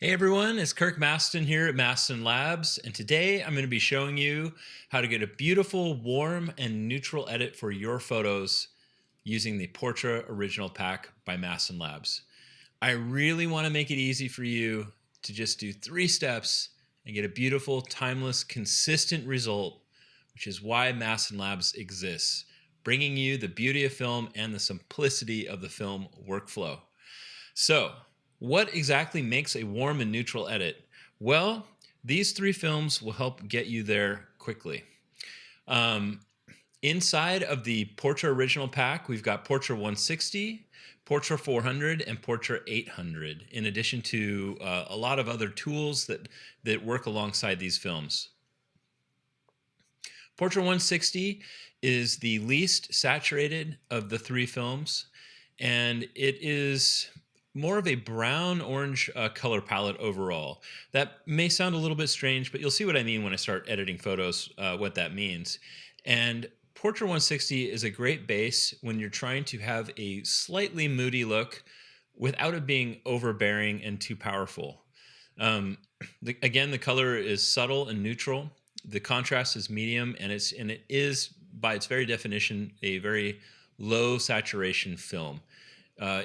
Hey everyone, it's Kirk Mastin here at Mastin Labs, and today I'm going to be showing you how to get a beautiful, warm, and neutral edit for your photos using the Portra Original Pack by Mastin Labs. I really want to make it easy for you to just do 3 steps and get a beautiful, timeless, consistent result, which is why Mastin Labs exists, bringing you the beauty of film and the simplicity of the film workflow. So, what exactly makes a warm and neutral edit? Well, these 3 films will help get you there quickly. Um, Inside of the Portra Original Pack, we've got Portra 160, Portra 400, and Portra 800, in addition to a lot of other tools that work alongside these films. Portra 160 is the least saturated of the 3 films, and it is more of a brown orange color palette overall. That may sound a little bit strange, but you'll see what I mean when I start editing photos, what that means. And Portra 160 is a great base when you're trying to have a slightly moody look without it being overbearing and too powerful. Again, the color is subtle and neutral. The contrast is medium, and it is by its very definition a very low saturation film.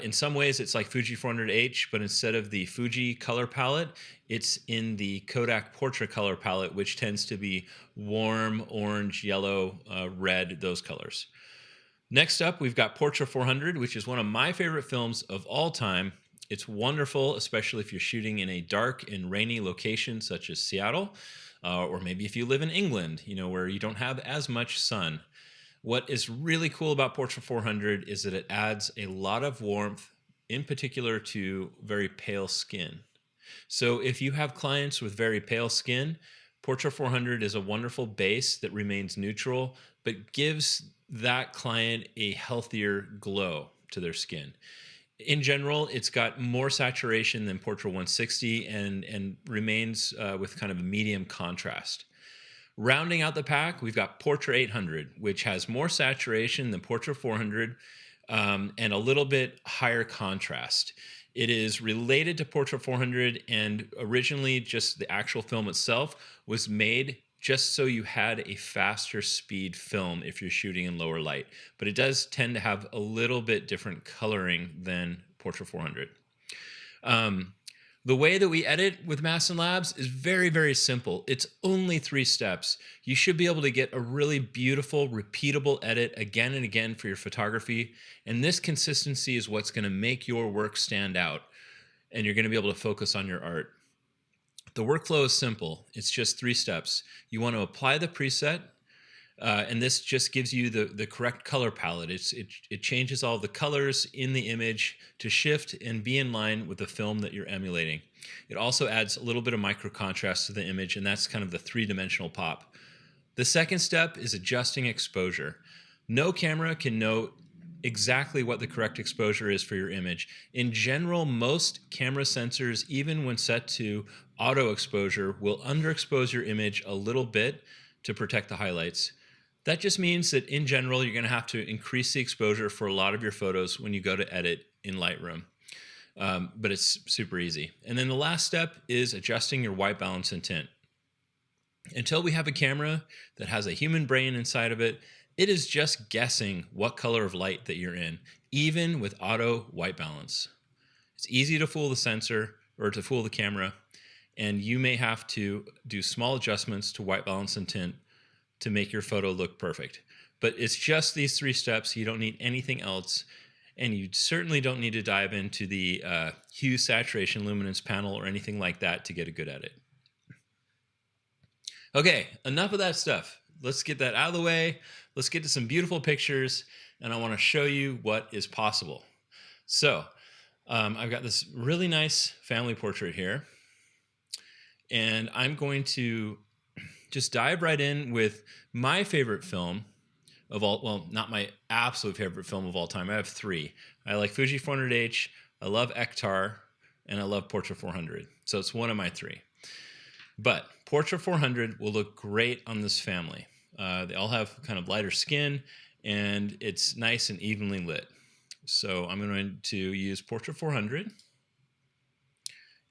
In some ways, it's like Fuji 400H, but instead of the Fuji color palette, it's in the Kodak Portra color palette, which tends to be warm, orange, yellow, red, those colors. Next up, we've got Portra 400, which is one of my favorite films of all time. It's wonderful, especially if you're shooting in a dark and rainy location such as Seattle, or maybe if you live in England, where you don't have as much sun. What is really cool about Portra 400 is that it adds a lot of warmth, in particular to very pale skin. So if you have clients with very pale skin, Portra 400 is a wonderful base that remains neutral, but gives that client a healthier glow to their skin. In general, it's got more saturation than Portra 160 and remains with kind of a medium contrast. Rounding out the pack, we've got Portra 800, which has more saturation than Portra 400 and a little bit higher contrast. It is related to Portra 400, and originally just the actual film itself was made just so you had a faster speed film if you're shooting in lower light. But it does tend to have a little bit different coloring than Portra 400. The way that we edit with Mastin Labs is very, very simple. It's only 3 steps. You should be able to get a really beautiful, repeatable edit again and again for your photography. And this consistency is what's going to make your work stand out. And you're going to be able to focus on your art. The workflow is simple. It's just 3 steps. You want to apply the preset. And this just gives you the correct color palette. It changes all the colors in the image to shift and be in line with the film that you're emulating. It also adds a little bit of micro contrast to the image, and that's kind of the 3-dimensional pop. The second step is adjusting exposure. No camera can know exactly what the correct exposure is for your image. In general, most camera sensors, even when set to auto exposure, will underexpose your image a little bit to protect the highlights. That just means that in general, you're going to have to increase the exposure for a lot of your photos when you go to edit in Lightroom. But it's super easy. And then the last step is adjusting your white balance and tint. Until we have a camera that has a human brain inside of it, it is just guessing what color of light that you're in, even with auto white balance. It's easy to fool the sensor or to fool the camera, and you may have to do small adjustments to white balance and tint to make your photo look perfect. But it's just these 3 steps. You don't need anything else. And you certainly don't need to dive into the hue, saturation, luminance panel or anything like that to get a good edit. Okay, enough of that stuff. Let's get that out of the way. Let's get to some beautiful pictures, and I want to show you what is possible. So I've got this really nice family portrait here, and I'm going to just dive right in with my favorite film of all, well, not my absolute favorite film of all time. I have 3. I like Fuji 400H, I love Ektar, and I love Portra 400. So it's one of my 3. But Portra 400 will look great on this family. They all have kind of lighter skin, and it's nice and evenly lit. So I'm going to use Portra 400.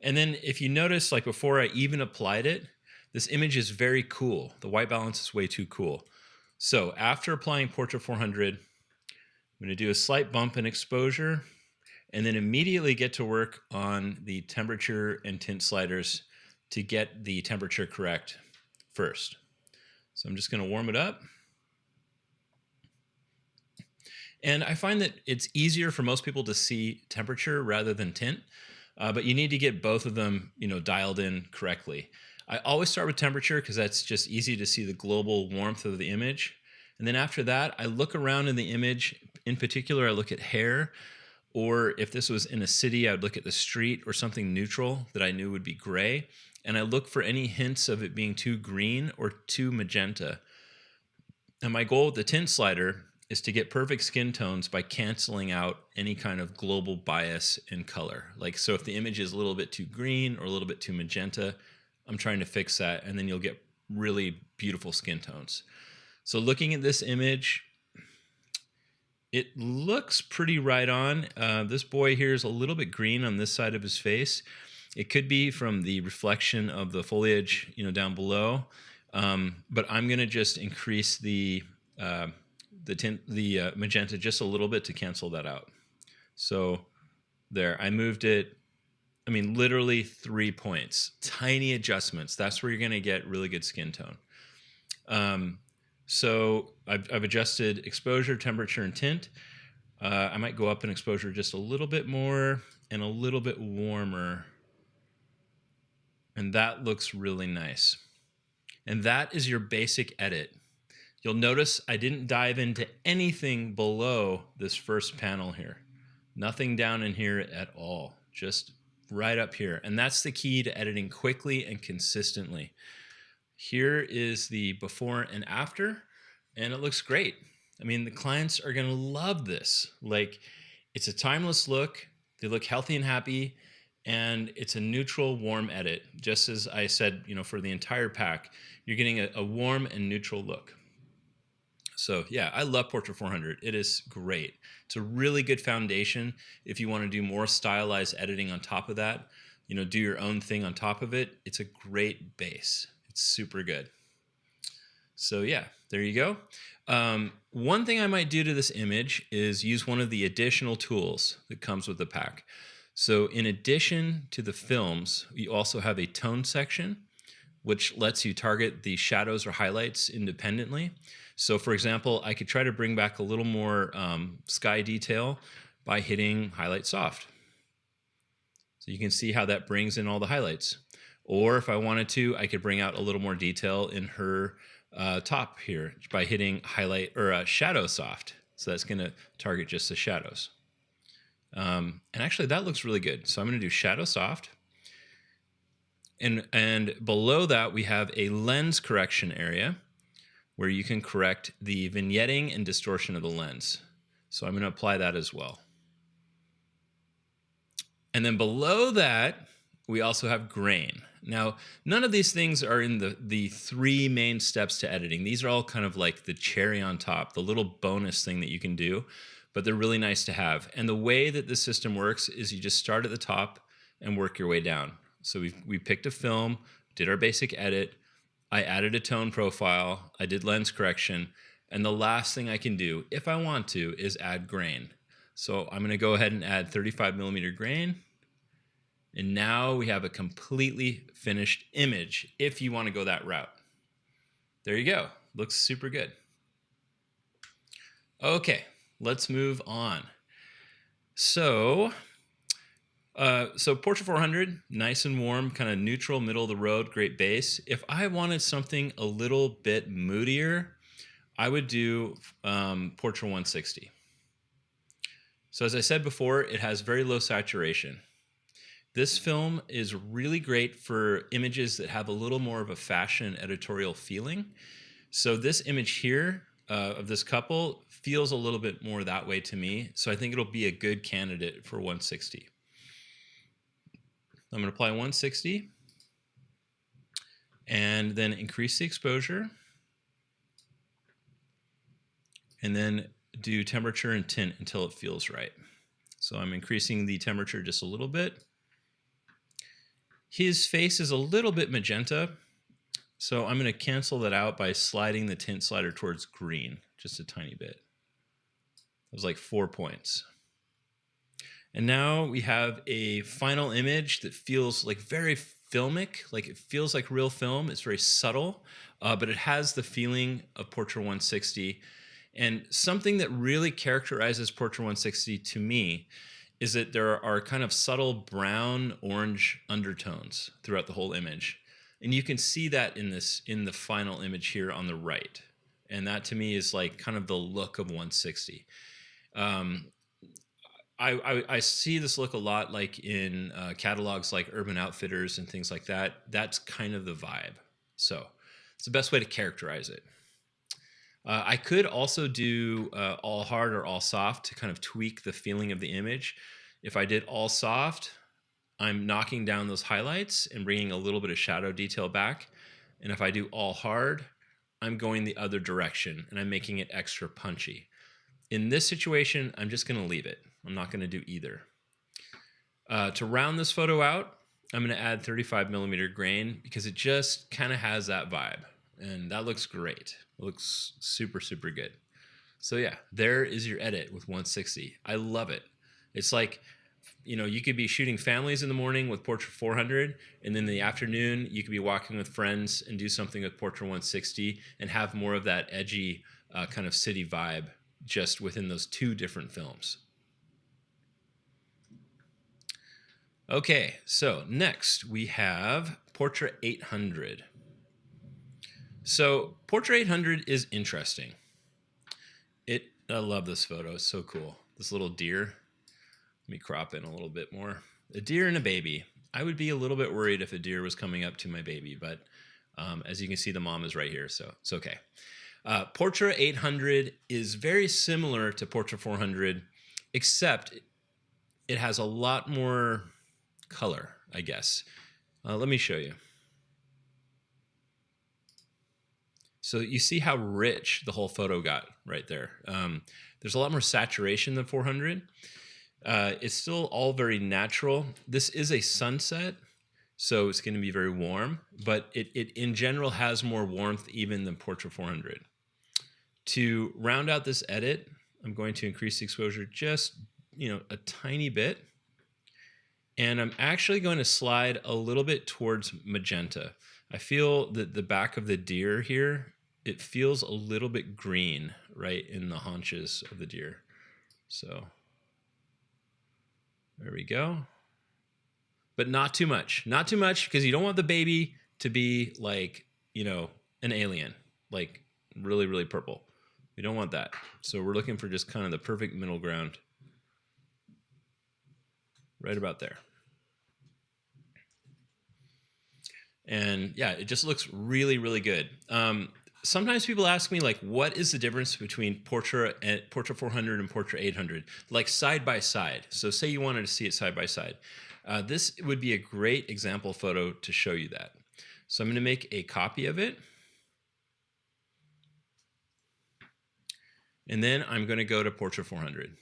And then if you notice, like before I even applied it, this image is very cool. The white balance is way too cool. So after applying Portra 400, I'm going to do a slight bump in exposure and then immediately get to work on the temperature and tint sliders to get the temperature correct first. So I'm just going to warm it up. And I find that it's easier for most people to see temperature rather than tint, but you need to get both of them, dialed in correctly. I always start with temperature because that's just easy to see the global warmth of the image. And then after that, I look around in the image. In particular, I look at hair, or if this was in a city, I would look at the street or something neutral that I knew would be gray. And I look for any hints of it being too green or too magenta. And my goal with the tint slider is to get perfect skin tones by canceling out any kind of global bias in color. Like, so if the image is a little bit too green or a little bit too magenta, I'm trying to fix that, and then you'll get really beautiful skin tones. So looking at this image, it looks pretty right on. This boy here is a little bit green on this side of his face. It could be from the reflection of the foliage, down below. But I'm gonna just increase the magenta just a little bit to cancel that out. So there, I moved it, literally 3 points, tiny adjustments. That's where you're going to get really good skin tone. So I've adjusted exposure, temperature, and tint. I might go up in exposure just a little bit more and a little bit warmer. And that looks really nice. And that is your basic edit. You'll notice I didn't dive into anything below this first panel here. Nothing down in here at all, just right up here. And that's the key to editing quickly and consistently. Here is the before and after, and it looks great. The clients are gonna love this. Like, it's a timeless look, they look healthy and happy, and it's a neutral, warm edit. Just as I said, for the entire pack, you're getting a warm and neutral look. So yeah, I love Portra 400. It is great. It's a really good foundation if you want to do more stylized editing on top of that, do your own thing on top of it. It's a great base. It's super good. So yeah, there you go. One thing I might do to this image is use one of the additional tools that comes with the pack. So in addition to the films, you also have a tone section, which lets you target the shadows or highlights independently. So for example, I could try to bring back a little more sky detail by hitting highlight soft. So you can see how that brings in all the highlights. Or if I wanted to, I could bring out a little more detail in her top here by hitting highlight or shadow soft. So that's gonna target just the shadows. And actually that looks really good. So I'm gonna do shadow soft. And below that, we have a lens correction area where you can correct the vignetting and distortion of the lens. So I'm going to apply that as well. And then below that, we also have grain. Now, none of these things are in the 3 main steps to editing. These are all kind of like the cherry on top, the little bonus thing that you can do, but they're really nice to have. And the way that this system works is you just start at the top and work your way down. So we picked a film, did our basic edit, I added a tone profile, I did lens correction, and the last thing I can do, if I want to, is add grain. So I'm gonna go ahead and add 35mm grain, and now we have a completely finished image if you wanna go that route. There you go, looks super good. Okay, let's move on. So Portra 400, nice and warm, kind of neutral, middle of the road, great base. If I wanted something a little bit moodier, I would do Portra 160. So as I said before, it has very low saturation. This film is really great for images that have a little more of a fashion editorial feeling. So this image here of this couple feels a little bit more that way to me. So I think it'll be a good candidate for 160. I'm going to apply 160 and then increase the exposure and then do temperature and tint until it feels right. So I'm increasing the temperature just a little bit His face is a little bit magenta, so I'm going to cancel that out by sliding the tint slider towards green, just a tiny bit. It was like 4 points. And now we have a final image that feels like very filmic, like it feels like real film. It's very subtle, but it has the feeling of Portra 160. And something that really characterizes Portra 160 to me is that there are kind of subtle brown orange undertones throughout the whole image. And you can see that in the final image here on the right. And that to me is like kind of the look of 160. I see this look a lot like in catalogs like Urban Outfitters and things like that. That's kind of the vibe. So it's the best way to characterize it. I could also do all hard or all soft to kind of tweak the feeling of the image. If I did all soft, I'm knocking down those highlights and bringing a little bit of shadow detail back. And if I do all hard, I'm going the other direction and I'm making it extra punchy. In this situation, I'm just going to leave it. I'm not going to do either. To round this photo out, I'm going to add 35mm grain because it just kind of has that vibe. And that looks great. It looks super, super good. So yeah, there is your edit with 160. I love it. It's like, you know, you could be shooting families in the morning with Portra 400, and then in the afternoon, you could be walking with friends and do something with Portra 160 and have more of that edgy kind of city vibe just within those two different films. Okay, so next we have Portra 800. So Portra 800 is interesting. I love this photo. It's so cool. This little deer. Let me crop in a little bit more. A deer and a baby. I would be a little bit worried if a deer was coming up to my baby, but as you can see, the mom is right here, so it's okay. Portra 800 is very similar to Portra 400, except it has a lot more color, I guess. Let me show you. So you see how rich the whole photo got right there. There's a lot more saturation than 400. It's still all very natural. This is a sunset, so it's going to be very warm, but it in general has more warmth even than Portra 400. To round out this edit, I'm going to increase the exposure just, a tiny bit. And I'm actually going to slide a little bit towards magenta. I feel that the back of the deer here, it feels a little bit green right in the haunches of the deer. So there we go. But not too much. Not too much, because you don't want the baby to be like, an alien, like really, really purple. We don't want that. So we're looking for just kind of the perfect middle ground. Right about there. And yeah, it just looks really, really good. Sometimes people ask me, like, what is the difference between Portra 400 and Portra 800, like side by side? So say you wanted to see it side by side. This would be a great example photo to show you that. So I'm going to make a copy of it. And then I'm going to go to Portra 400.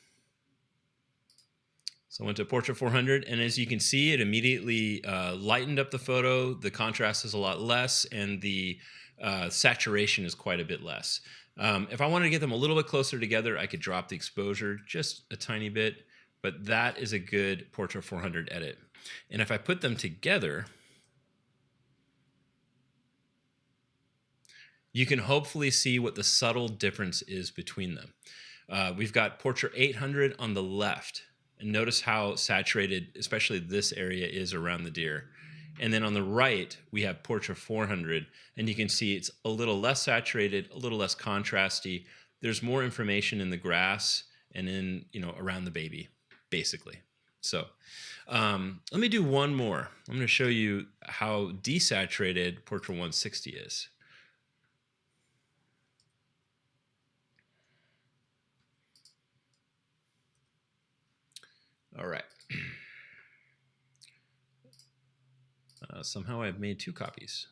So I went to Portra 400, and as you can see, it immediately lightened up the photo. The contrast is a lot less, and the saturation is quite a bit less. If I wanted to get them a little bit closer together, I could drop the exposure just a tiny bit, but that is a good Portra 400 edit. And if I put them together, you can hopefully see what the subtle difference is between them. We've got Portra 800 on the left, and notice how saturated, especially this area, is around the deer. And then on the right, we have Portra 400, and you can see it's a little less saturated, a little less contrasty. There's more information in the grass and in, around the baby, basically. So let me do one more. I'm going to show you how desaturated Portra 160 is. All right. Somehow I've made two copies.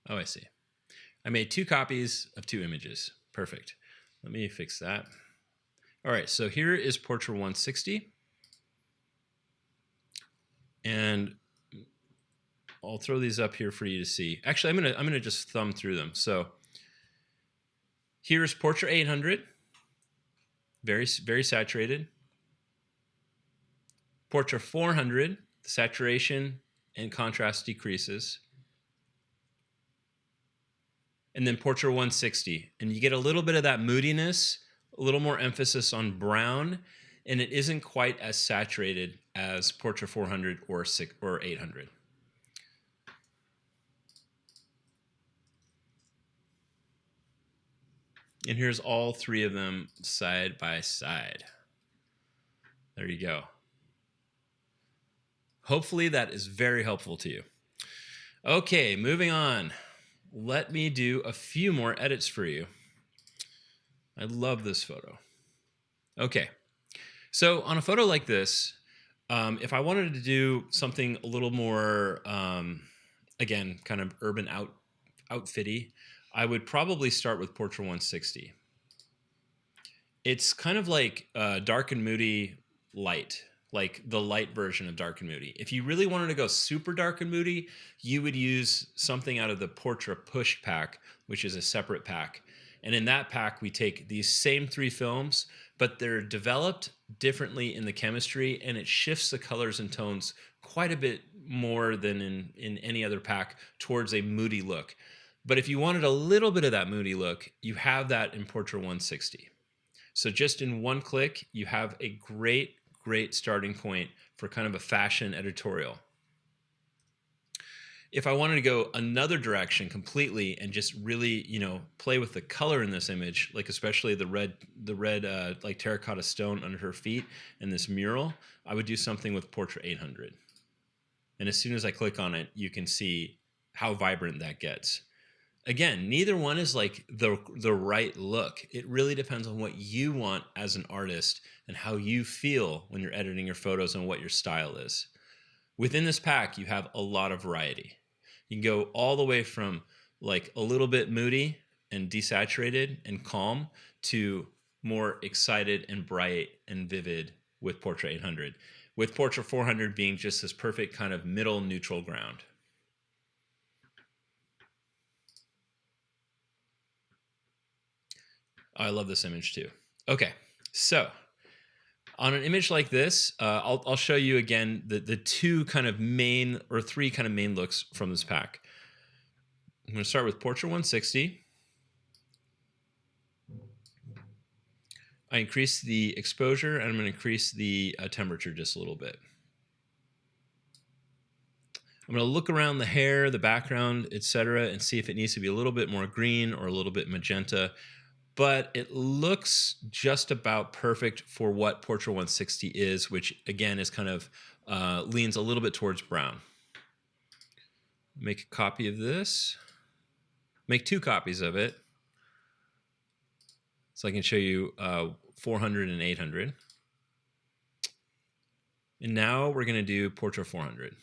Oh, I see. I made two copies of two images. Perfect. Let me fix that. All right, so here is Portra 160. And I'll throw these up here for you to see. Actually, I'm gonna just thumb through them. So here's Portra 800, very saturated. Portra 400, the saturation and contrast decreases. And then Portra 160, and you get a little bit of that moodiness, a little more emphasis on brown, and it isn't quite as saturated as Portra 400 or 800. And here's all three of them side by side. There you go. Hopefully that is very helpful to you. Okay, moving on. Let me do a few more edits for you. I love this photo. Okay, so on a photo like this, if I wanted to do something a little more, again, kind of urban outfitty, I would probably start with Portra 160. It's kind of like dark and moody light, like the light version of dark and moody. If you really wanted to go super dark and moody, you would use something out of the Portra Push pack, which is a separate pack. And in that pack, we take these same three films, but they're developed differently in the chemistry, and it shifts the colors and tones quite a bit more than in any other pack towards a moody look. But if you wanted a little bit of that moody look, you have that in Portra 160. So just in one click, you have a great starting point for kind of a fashion editorial. If I wanted to go another direction completely and just really, play with the color in this image, like especially the red like terracotta stone under her feet and this mural, I would do something with Portra 800. And as soon as I click on it, you can see how vibrant that gets. Again, neither one is like the right look. It really depends on what you want as an artist and how you feel when you're editing your photos and what your style is. Within this pack, you have a lot of variety. You can go all the way from like a little bit moody and desaturated and calm to more excited and bright and vivid with Portra 800, with Portra 400 being just this perfect kind of middle neutral ground. I love this image too. Okay, so on an image like this, I'll show you again the two kind of main, or three kind of main looks from this pack. I'm going to start with Portra 160. I increase the exposure, and I'm going to increase the temperature just a little bit. I'm going to look around the hair, the background, etc., and see if it needs to be a little bit more green or a little bit magenta. But it looks just about perfect for what Portra 160 is, which again is kind of leans a little bit towards brown. Make a copy of this. Make two copies of it, so I can show you 400 and 800. And now we're going to do Portra 400.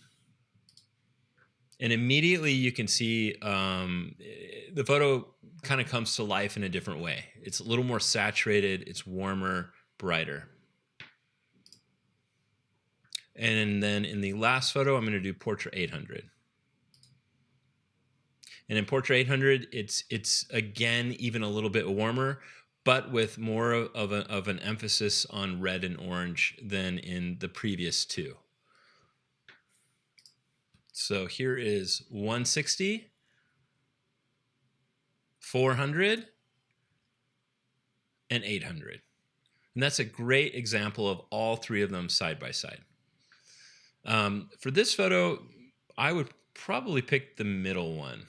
And immediately you can see the photo kind of comes to life in a different way. It's a little more saturated, it's warmer, brighter. And then in the last photo, I'm going to do Portra 800. And in Portra 800, it's again even a little bit warmer, but with more of an emphasis on red and orange than in the previous two. So here is 160, 400, and 800. And that's a great example of all three of them side by side. For this photo, I would probably pick the middle one,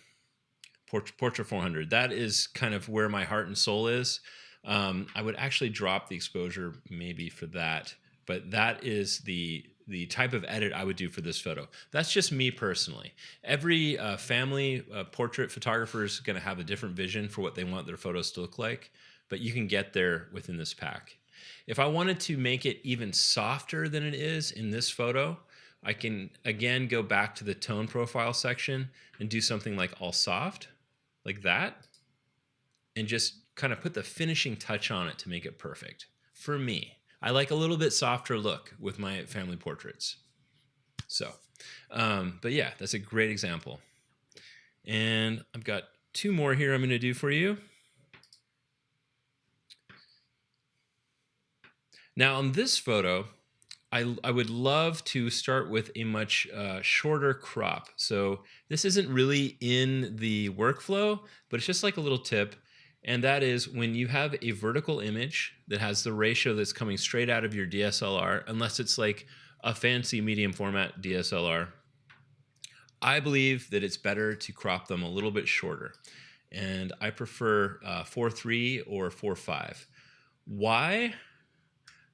Portra 400. That is kind of where my heart and soul is. I would actually drop the exposure maybe for that, but that is the type of edit I would do for this photo. That's just me personally. Every family portrait photographer is going to have a different vision for what they want their photos to look like, but you can get there within this pack. If I wanted to make it even softer than it is in this photo, I can again go back to the tone profile section and do something like all soft, like that, and just kind of put the finishing touch on it to make it perfect. for me. I like a little bit softer look with my family portraits. So, but yeah, that's a great example. And I've got two more here I'm going to do for you. Now on this photo, I would love to start with a much shorter crop. So this isn't really in the workflow, but it's just like a little tip. And that is when you have a vertical image that has the ratio that's coming straight out of your DSLR, unless it's like a fancy medium format DSLR, I believe that it's better to crop them a little bit shorter. And I prefer 4:3 or 4:5. Why?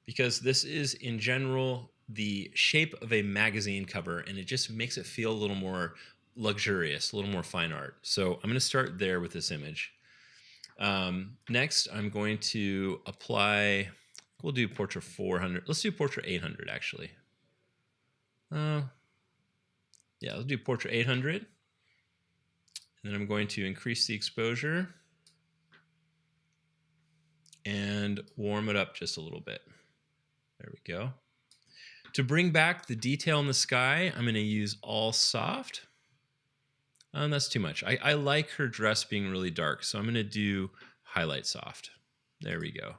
Because this is in general the shape of a magazine cover, and it just makes it feel a little more luxurious, a little more fine art. So I'm going to start there with this image. Next, I'm going to apply, we'll do Portra 400. Let's do Portra 800 actually. Yeah, let's do Portra 800. And then I'm going to increase the exposure and warm it up just a little bit. There we go. To bring back the detail in the sky, I'm going to use all soft. That's too much. I like her dress being really dark, so I'm going to do highlight soft. There we go.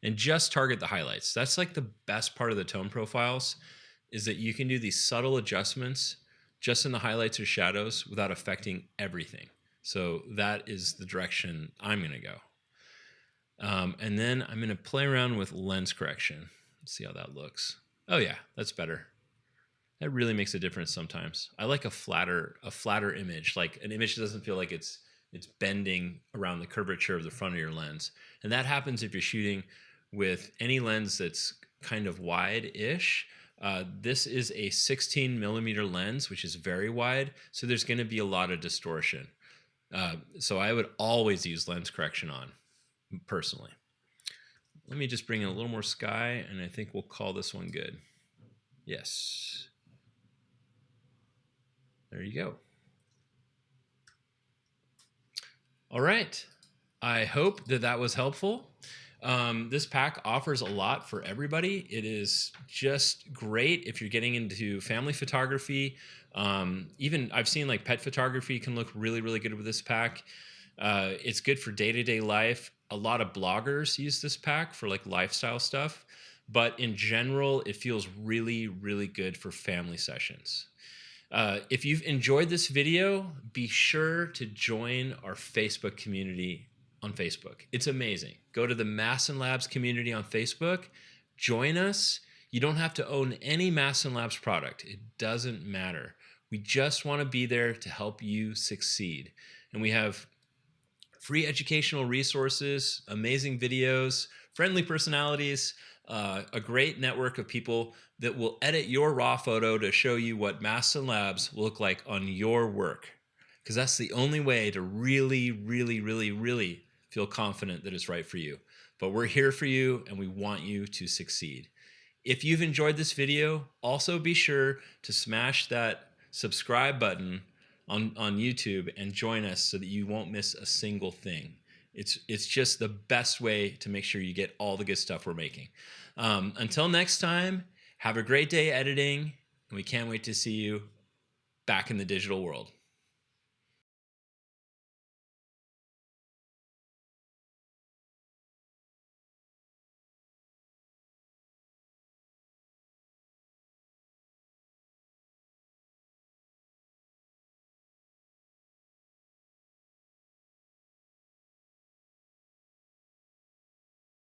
And just target the highlights. That's like the best part of the tone profiles, is that you can do these subtle adjustments just in the highlights or shadows without affecting everything. So that is the direction I'm going to go. And then I'm going to play around with lens correction. Let's see how that looks. Oh yeah, that's better. That really makes a difference sometimes. I like a flatter image, like an image that doesn't feel like it's bending around the curvature of the front of your lens. And that happens if you're shooting with any lens that's kind of wide-ish. This is a 16 millimeter lens, which is very wide, so there's going to be a lot of distortion. So I would always use lens correction on, personally. Let me just bring in a little more sky, and I think we'll call this one good. Yes. There you go. All right. I hope that that was helpful. This pack offers a lot for everybody. It is just great if you're getting into family photography. Even I've seen like pet photography can look really, really good with this pack. It's good for day-to-day life. A lot of bloggers use this pack for like lifestyle stuff, but in general, it feels really, really good for family sessions. If you've enjoyed this video, be sure to join our Facebook community on Facebook. It's amazing. Go to the Mastin Labs community on Facebook, join us. You don't have to own any Mastin Labs product. It doesn't matter. We just want to be there to help you succeed. And we have free educational resources, amazing videos, friendly personalities, a great network of people that will edit your raw photo to show you what Mastin Labs will look like on your work. Because that's the only way to really, really, really, really feel confident that it's right for you. But we're here for you, and we want you to succeed. If you've enjoyed this video, also be sure to smash that subscribe button on YouTube and join us so that you won't miss a single thing. It's just the best way to make sure you get all the good stuff we're making. Until next time, have a great day editing, and we can't wait to see you back in the digital world.